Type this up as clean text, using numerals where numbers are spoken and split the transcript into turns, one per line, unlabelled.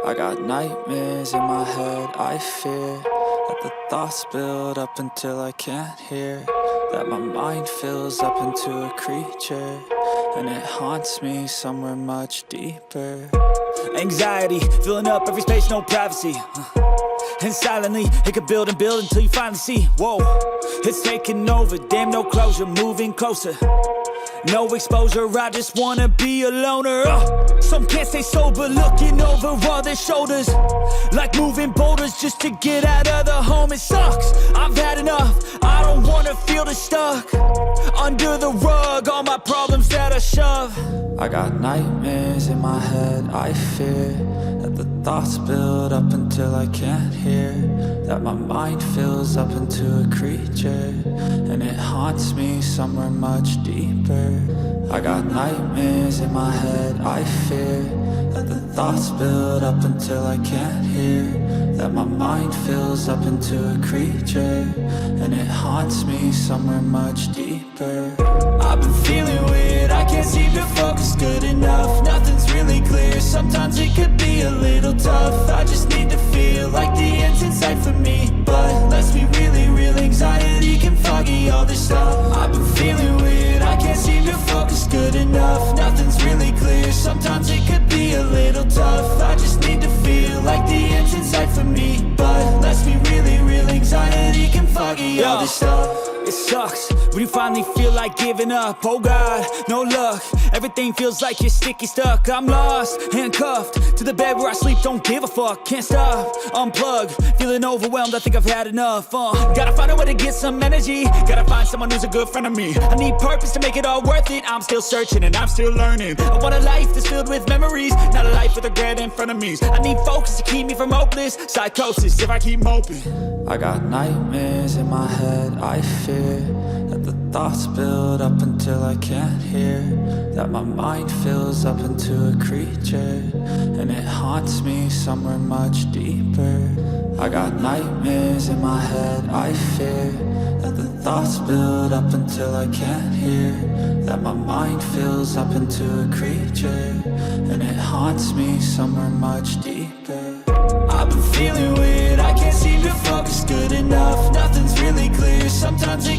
I got nightmares in my head, I fear that the thoughts build up until I can't hear, that my mind fills up into a creature, and it haunts me somewhere much deeper.
Anxiety, filling up every space, no privacy. And silently, it could build and build until you finally see, whoa, it's taking over, damn no closure, moving closer. No exposure, I just wanna be a loner. Some can't stay sober, looking over all their shoulders, like moving boulders just to get out of the home. It sucks, I've had enough, I don't wanna feel the stuck under the rug, all my problems that I shove.
I got nightmares in my head, I fear that the thoughts build up until I can't hear, that my mind fills up into a creature, and it haunts me somewhere much deeper. I got nightmares in my head, I fear that the thoughts build up until I can't hear, that my mind fills up into a creature, and it haunts me somewhere much deeper.
I've been feeling weird, I can't seem to focus good enough. Nothing's really clear, sometimes it could be a little tough. I just need to feel like the end's in sight for me, but let's be really real, anxiety can foggy all this stuff. I've been feeling weird, I can't seem to focus good enough. Nothing's really clear, sometimes it could be a little tough. I just need to feel like the end's in sight for me, but let's be really real, anxiety can foggy all this stuff. It sucks when you finally feel like giving up. Oh God, no luck, everything feels like you're sticky stuck. I'm lost, handcuffed to the bed where I sleep, don't give a fuck. Can't stop, unplug, feeling overwhelmed, I think I've had enough. Gotta find a way to get some energy, gotta find someone who's a good friend of me. I need purpose to make it all worth it, I'm still searching and I'm still learning. I want a life that's filled with memories, not a life with regret in front of me. I need focus to keep me from hopeless psychosis if I keep moping.
I got nightmares in my head, I fear that the thoughts build up until I can't hear, that my mind fills up into a creature, and it haunts me somewhere much deeper. I got nightmares in my head, I fear that the thoughts build up until I can't hear, that my mind fills up into a creature, and it haunts me somewhere much deeper.
I've been feeling weird, I can't seem to focus good enough. Nothing's really clear, sometimes it